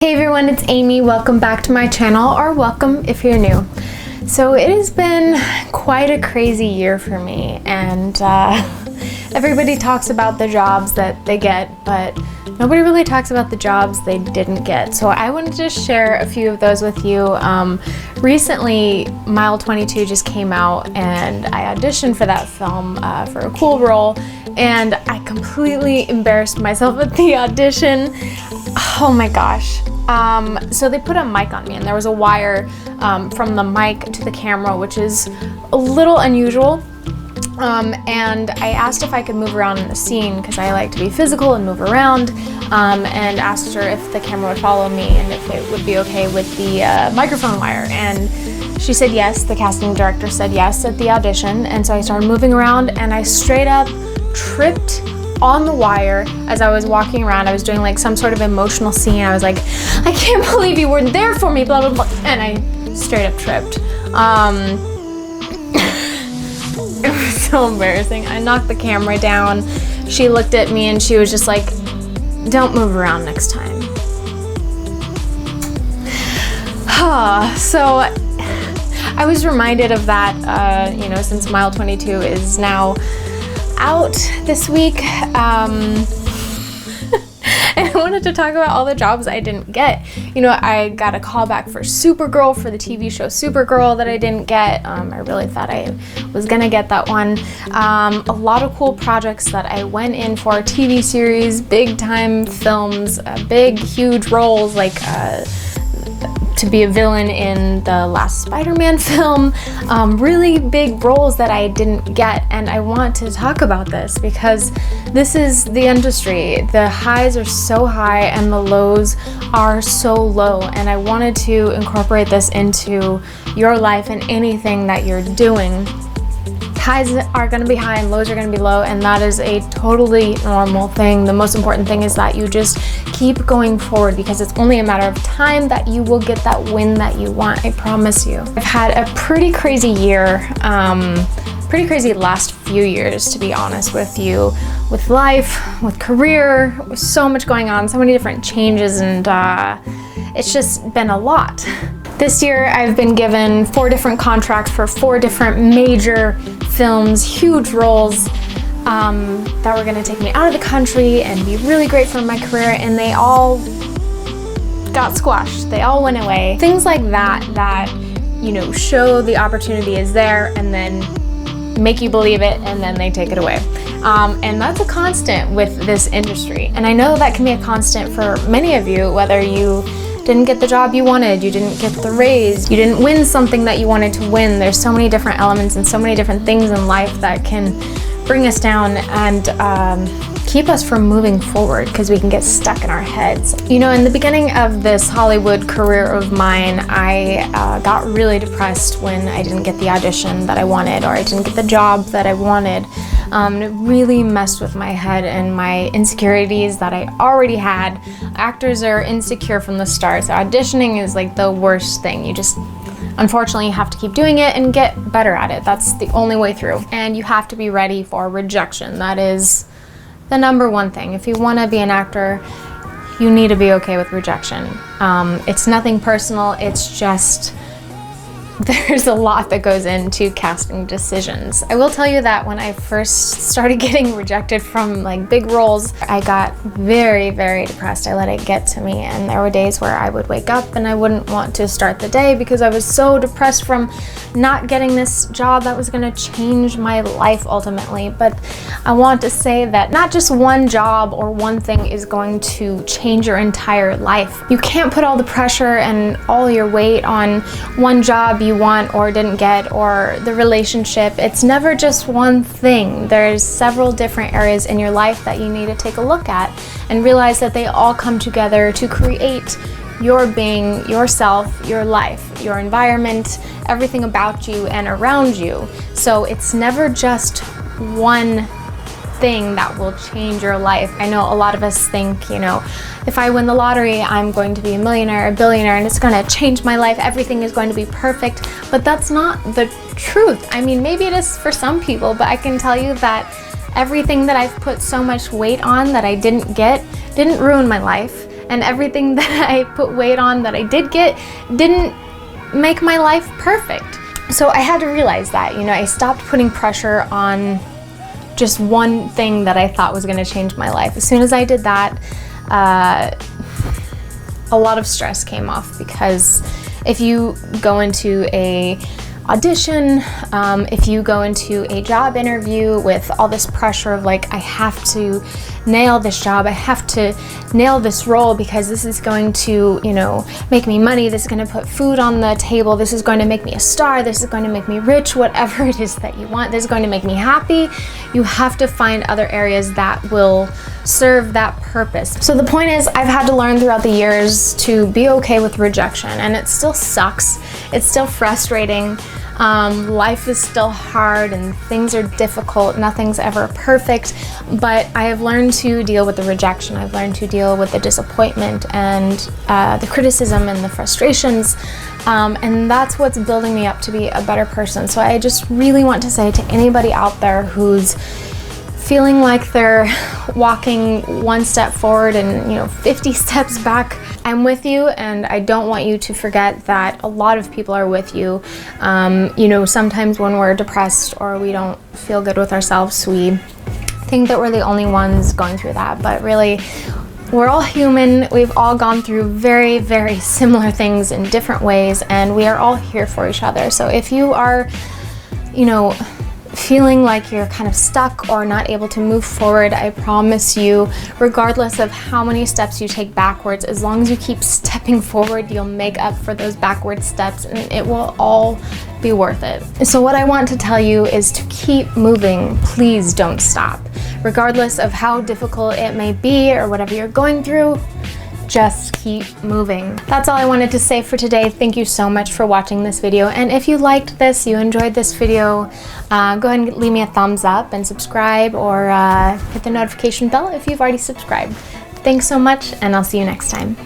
Hey everyone, it's Amy. Welcome back to my channel, or welcome if you're new. So it has been quite a crazy year for me, and everybody talks about the jobs that they get, but nobody really talks about the jobs they didn't get. So I wanted to share a few of those with you. Recently, Mile 22 just came out, and I auditioned for that film for a cool role, and I completely embarrassed myself at the audition. Oh my gosh. So they put a mic on me, and there was a wire from the mic to the camera, which is a little unusual. And I asked if I could move around in the scene because I like to be physical and move around, and asked her if the camera would follow me and if it would be okay with the microphone wire. And she said yes. The casting director said yes at the audition, and so I started moving around, and I straight up tripped on the wire as I was walking around. I was doing like some sort of emotional scene. I was like, I can't believe you weren't there for me, blah, blah, blah. And I straight up tripped. It was so embarrassing. I knocked the camera down. She looked at me and she was just like, don't move around next time. So I was reminded of that, since Mile 22 is now out this week, and I wanted to talk about all the jobs I didn't get. You know, I got a call back for Supergirl, for the TV show Supergirl, that I didn't get. I really thought I was gonna get that one. A lot of cool projects that I went in for, TV series, big time films, big huge roles, like to be a villain in the last Spider-Man film, really big roles that I didn't get. And I want to talk about this because this is the industry. The highs are so high and the lows are so low, and I wanted to incorporate this into your life and anything that you're doing. Highs are going to be high and lows are going to be low, and that is a totally normal thing. The most important thing is that you just keep going forward, because it's only a matter of time that you will get that win that you want. I promise you. I've had a pretty crazy year, pretty crazy last few years, to be honest with you, with life, with career, with so much going on, so many different changes, and it's just been a lot. This year I've been given 4 different contracts for 4 different major films, huge roles that were gonna take me out of the country and be really great for my career, and they all got squashed. They all went away. Things like that, you know, show the opportunity is there and then make you believe it, and then they take it away. And that's a constant with this industry. And I know that can be a constant for many of you, whether you didn't get the job you wanted, you didn't get the raise, you didn't win something that you wanted to win. There's so many different elements and so many different things in life that can bring us down and keep us from moving forward, because we can get stuck in our heads. You know, in the beginning of this Hollywood career of mine, I got really depressed when I didn't get the audition that I wanted, or I didn't get the job that I wanted. It really messed with my head and my insecurities that I already had. Actors are insecure from the start, so auditioning is like the worst thing. You just unfortunately have to keep doing it and get better at it. That's the only way through. And you have to be ready for rejection. That is the number one thing. If you want to be an actor, you need to be okay with rejection. It's nothing personal, it's just there's a lot that goes into casting decisions. I will tell you that when I first started getting rejected from like big roles, I got very, very depressed. I let it get to me, and there were days where I would wake up and I wouldn't want to start the day because I was so depressed from not getting this job that was gonna change my life ultimately. But I want to say that not just one job or one thing is going to change your entire life. You can't put all the pressure and all your weight on one job you want or didn't get, or the relationship. It's never just one thing. There's several different areas in your life that you need to take a look at and realize that they all come together to create your being, yourself, your life, your environment, everything about you and around you. So it's never just one thing that will change your life. I know a lot of us think, you know, if I win the lottery, I'm going to be a millionaire, a billionaire, and it's going to change my life. Everything is going to be perfect. But that's not the truth. I mean, maybe it is for some people, but I can tell you that everything that I've put so much weight on that I didn't get didn't ruin my life. and everything that I put weight on that I did get didn't make my life perfect. So I had to realize that, you know, I stopped putting pressure on just one thing that I thought was going to change my life. As soon as I did that, a lot of stress came off, because if you go into a audition, if you go into a job interview with all this pressure of like, I have to nail this job, I have to nail this role because this is going to, you know, make me money, this is going to put food on the table, this is going to make me a star, this is going to make me rich, whatever it is that you want, this is going to make me happy, you have to find other areas that will serve that purpose. So the point is, I've had to learn throughout the years to be okay with rejection, and it still sucks, it's still frustrating. Life is still hard and things are difficult, nothing's ever perfect, but I have learned to deal with the rejection, I've learned to deal with the disappointment and the criticism and the frustrations, and that's what's building me up to be a better person. So I just really want to say to anybody out there who's feeling like they're walking one step forward and, you know, 50 steps back, I'm with you, and I don't want you to forget that a lot of people are with you. You know, sometimes when we're depressed or we don't feel good with ourselves, we think that we're the only ones going through that, but really, we're all human. We've all gone through very, very similar things in different ways, and we are all here for each other. So if you are, you know, feeling like you're kind of stuck or not able to move forward, I promise you, regardless of how many steps you take backwards, as long as you keep stepping forward, you'll make up for those backward steps, and it will all be worth it. So what I want to tell you is to keep moving. Please don't stop. Regardless of how difficult it may be or whatever you're going through, just keep moving. That's all I wanted to say for today. Thank you so much for watching this video, and if you liked this, you enjoyed this video, go ahead and leave me a thumbs up and subscribe, or hit the notification bell if you've already subscribed. Thanks so much, and I'll see you next time.